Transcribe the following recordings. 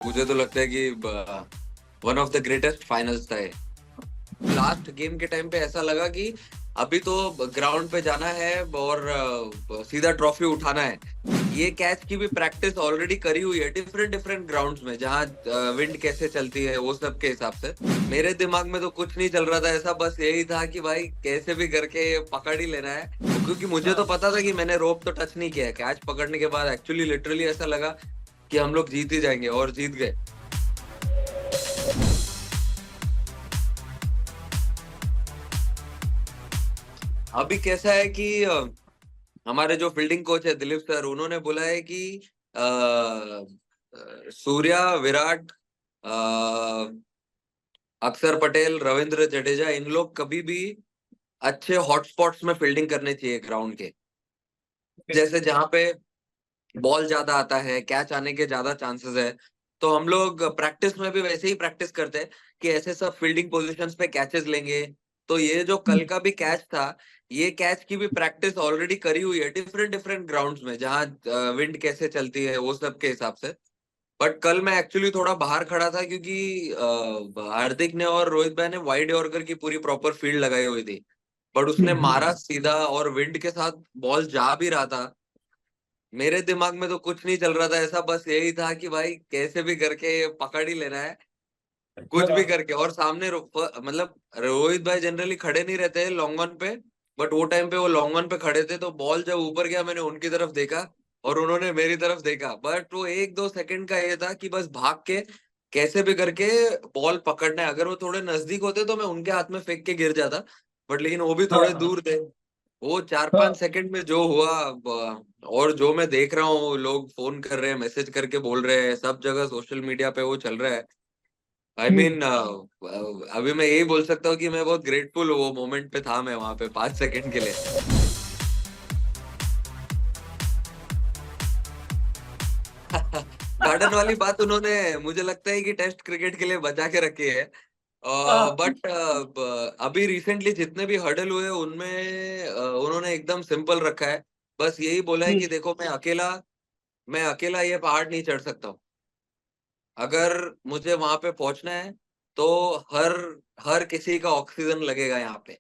मुझे तो लगता है कि one of the greatest finals था ये। लास्ट गेम के टाइम पे ऐसा लगा कि अभी तो ग्राउंड पे जाना है और सीधा ट्रॉफी उठाना है। ये कैच की भी प्रैक्टिस ऑलरेडी करी हुई है डिफरेंट डिफरेंट ग्राउंड्स में, जहाँ विंड कैसे चलती है वो सब के हिसाब से। मेरे दिमाग में तो कुछ नहीं चल रहा था, ऐसा बस यही था कि भाई कैसे भी करके पकड़ ही लेना है, क्योंकि मुझे तो पता था कि मैंने रोप तो टच नहीं किया है। कैच पकड़ने के बाद एक्चुअली लिटरली ऐसा लगा कि हम लोग जीत ही जाएंगे, और जीत गए। अभी कैसा है कि हमारे जो फील्डिंग कोच है दिलीप सर, उन्होंने बोला है कि सूर्या, विराट, अक्षर पटेल, रविंद्र जडेजा, इन लोग कभी भी अच्छे हॉटस्पॉट्स में फील्डिंग करने चाहिए ग्राउंड के। जैसे जहां पे बॉल ज्यादा आता है, कैच आने के ज्यादा चांसेस है, तो हम लोग प्रैक्टिस में भी वैसे ही प्रैक्टिस करते हैं कि ऐसे सब फील्डिंग पोजीशंस पे कैचेस लेंगे। तो ये जो कल का भी कैच था, ये कैच की भी प्रैक्टिस ऑलरेडी करी हुई है डिफरेंट डिफरेंट ग्राउंड्स में, जहाँ विंड कैसे चलती है वो सब के हिसाब से। बट कल मैं एक्चुअली थोड़ा बाहर खड़ा था, क्योंकि हार्दिक ने और रोहित भाई ने वाइड यॉर्कर की पूरी प्रॉपर फील्ड लगाई हुई थी। बट उसने मारा सीधा, और विंड के साथ बॉल जा भी रहा था। मेरे दिमाग में तो कुछ नहीं चल रहा था, ऐसा बस यही था कि भाई कैसे भी करके पकड़ ही लेना है, कुछ भी करके। और सामने मतलब रोहित भाई जनरली खड़े नहीं रहते हैं लॉन्ग ऑन पे, बट वो टाइम पे वो लॉन्ग ऑन पे खड़े थे, तो बॉल जब ऊपर गया मैंने उनकी तरफ देखा और उन्होंने मेरी तरफ देखा। बट वो एक दो सेकंड का ये था कि बस भाग के कैसे भी करके बॉल पकड़ना है। अगर वो थोड़े नजदीक होते तो मैं उनके हाथ में फेंक के गिर जाता, बट लेकिन वो भी थोड़े हाँ दूर थे। वो चार पांच हाँ। सेकंड में जो हुआ, और जो मैं देख रहा हूँ, लोग फोन कर रहे हैं, मैसेज करके बोल रहे हैं, सब जगह सोशल मीडिया पे वो चल रहा है। आई मीन अभी मैं यही बोल सकता हूँ कि मैं बहुत ग्रेटफुल हूँ, वो मोमेंट पे था मैं वहां पे 5 सेकंड के लिए। गार्डन वाली बात उन्होंने मुझे लगता है कि टेस्ट क्रिकेट के लिए बचा के रखी है। हाँ, बट अभी रिसेंटली जितने भी हर्डल हुए उनमें उन्होंने एकदम सिंपल रखा है। बस यही बोला है कि देखो, मैं अकेला ये पहाड़ नहीं चढ़ सकता हूँ। अगर मुझे वहां पे पहुंचना है तो हर हर किसी का ऑक्सीजन लगेगा यहाँ पे।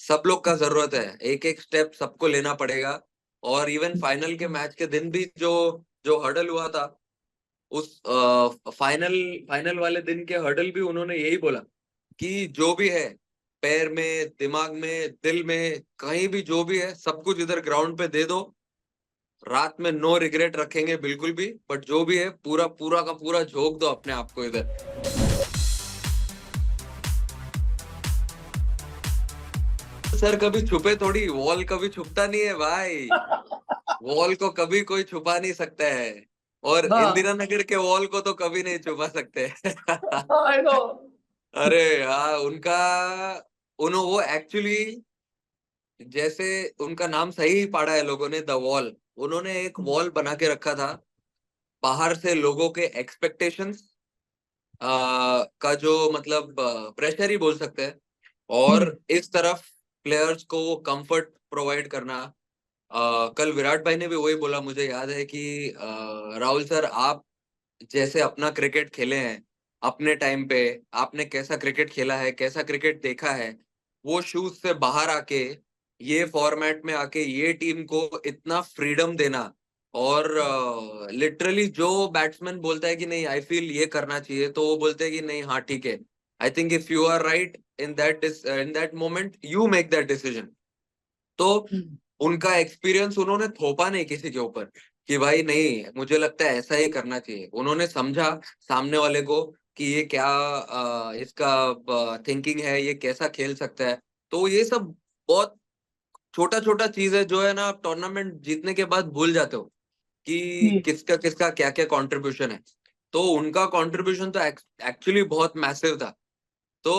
सब लोग का जरूरत है, एक एक स्टेप सबको लेना पड़ेगा। और इवन फाइनल के मैच के दिन भी जो जो हर्डल हुआ था, उस फाइनल फाइनल वाले दिन के हर्डल भी उन्होंने यही बोला कि जो भी है, पैर में, दिमाग में, दिल में, कहीं भी जो भी है, सब कुछ इधर ग्राउंड पे दे दो। रात में नो रिग्रेट रखेंगे बिल्कुल भी, बट जो भी है पूरा पूरा का पूरा झोंक दो अपने आप को इधर। सर कभी छुपे थोड़ी, वॉल कभी छुपता नहीं है भाई। वॉल को कभी कोई छुपा नहीं सकता है, और इंदिरा हाँ। नगर के वॉल को तो कभी नहीं छुपा सकते। I know. अरे हाँ, वो एक्चुअली, जैसे उनका नाम सही ही पाड़ा है लोगों ने, द वॉल। उन्होंने एक वॉल बना के रखा था। बाहर से लोगों के एक्सपेक्टेशंस का जो मतलब प्रेशर ही बोल सकते हैं, और इस तरफ प्लेयर्स को वो कंफर्ट प्रोवाइड करना। कल विराट भाई ने भी वही बोला, मुझे याद है कि राहुल सर, आप जैसे अपना क्रिकेट खेले हैं अपने टाइम पे, आपने कैसा क्रिकेट खेला है, कैसा क्रिकेट देखा है, वो शूज से बाहर आके ये फॉर्मेट में आके ये टीम को इतना फ्रीडम देना। और लिटरली जो बैट्समैन बोलता है कि नहीं आई फील ये करना चाहिए, तो वो बोलते हैं कि नहीं, हाँ ठीक है, I think if you are right in that moment you make that decision. तो उनका एक्सपीरियंस उन्होंने थोपा नहीं किसी के ऊपर कि भाई नहीं, मुझे लगता है ऐसा ही करना चाहिए। उन्होंने समझा सामने वाले को कि ये क्या इसका थिंकिंग है, ये कैसा खेल सकता है। तो ये सब बहुत छोटा छोटा चीज है जो है ना, आप टूर्नामेंट जीतने के बाद भूल जाते हो कि किसका किसका क्या क्या कंट्रीब्यूशन है। तो उनका कंट्रीब्यूशन तो एक्चुअली बहुत मैसिव था। तो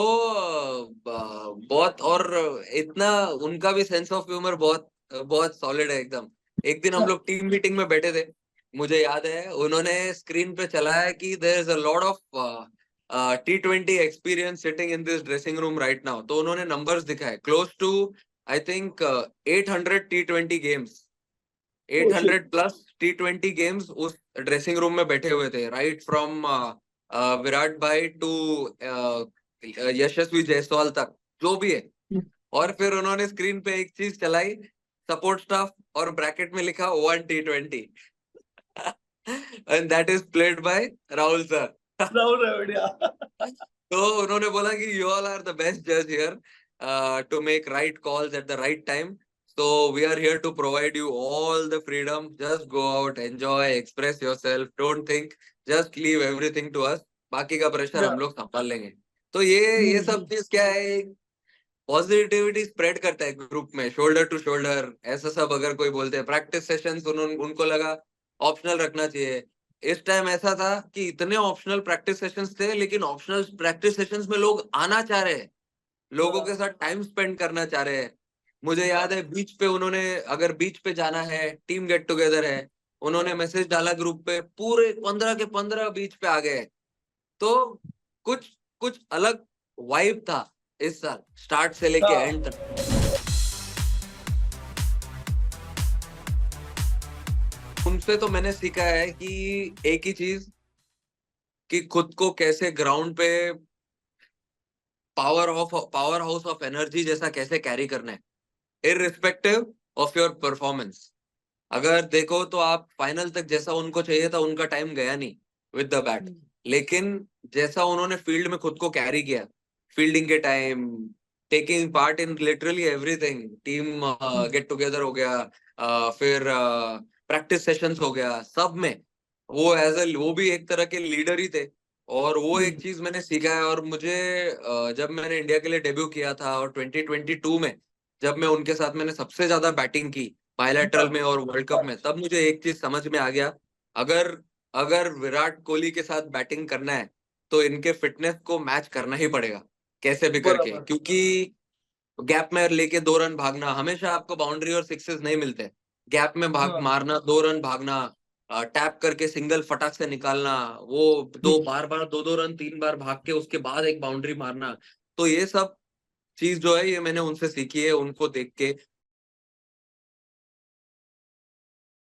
बहुत, और इतना उनका भी सेंस ऑफ ह्यूमर बहुत बहुत सॉलिड है एकदम। एक दिन हम लोग टीम मीटिंग में बैठे थे, मुझे याद है उन्होंने स्क्रीन पे चलाया कि there is a lot of T20 experience sitting in this dressing room right now. तो उन्होंने नंबर्स दिखाए, close to I think 800 T20 games, oh shit. 800 plus T20 games उस ड्रेसिंग रूम में बैठे हुए थे, राइट फ्रॉम विराट भाई टू यशस्वी जायसवाल तक, जो भी है। और फिर उन्होंने स्क्रीन पे एक चीज चलाई, सपोर्ट स्टाफ, और ब्रैकेट में लिखा 1 T20 and that is played by Rahul sir. Rahul Dravid. तो उन्होंने बोला कि you all are the best जज here to make right calls at the right time, so we are here to provide you all the freedom, just go out, enjoy, express yourself, don't think, just leave everything to us, बाकी का pressure हम लोग संभाल लेंगे। तो ये सब चीज क्या है, पॉजिटिविटी स्प्रेड करता है ग्रुप में, शोल्डर टू शोल्डर, ऐसा सब अगर कोई बोलते हैं। प्रैक्टिस सेशंस उनको लगा ऑप्शनल रखना चाहिए। इस टाइम ऐसा था कि इतने ऑप्शनल प्रैक्टिस सेशंस थे, लेकिन ऑप्शनल प्रैक्टिस सेशंस में लोग आना चाह रहे हैं, लोगों के साथ टाइम स्पेंड करना चाह रहे हैं। मुझे याद है बीच पे उन्होंने, अगर बीच पे जाना है, टीम गेट टुगेदर है, उन्होंने मैसेज डाला ग्रुप पे, पूरे 15 के 15 बीच पे आ गए। तो कुछ कुछ अलग वाइब था इस साल, स्टार्ट से लेके एंड तक। उनसे तो मैंने सीखा है कि एक ही चीज, कि खुद को कैसे ग्राउंड पे पावर हाउस ऑफ एनर्जी जैसा कैसे कैरी करना है, इररिस्पेक्टिव ऑफ योर परफॉर्मेंस। अगर देखो तो आप फाइनल तक जैसा उनको चाहिए था, उनका टाइम गया नहीं विद द बैट, लेकिन जैसा उन्होंने फील्ड में खुद को कैरी किया, फील्डिंग के time, taking part in literally everything, team get together हो गया, फिर प्रैक्टिस सेशंस हो गया, सब में वो वो भी एक तरह के लीडर ही थे। और वो एक चीज मैंने सीखा है। और मुझे जब मैंने इंडिया के लिए डेब्यू किया था, और 2022 में जब मैं उनके साथ मैंने सबसे ज्यादा बैटिंग की बायलैटरल में और वर्ल्ड कप में, तब मुझे एक चीज समझ में आ गया, अगर अगर विराट कोहली के साथ बैटिंग करना है तो इनके फिटनेस को मैच करना ही पड़ेगा, कैसे भी करके, बराबर। क्योंकि गैप में लेके 2 रन भागना, हमेशा आपको बाउंड्री और सिक्सेस नहीं मिलते। गैप में भाग हाँ। मारना, 2 रन भागना, टैप करके सिंगल फटाक से निकालना, वो दो बार बार 2-2 रन 3 बार भाग के उसके बाद एक बाउंड्री मारना। तो ये सब चीज जो है, ये मैंने उनसे सीखी है, उनको देख के।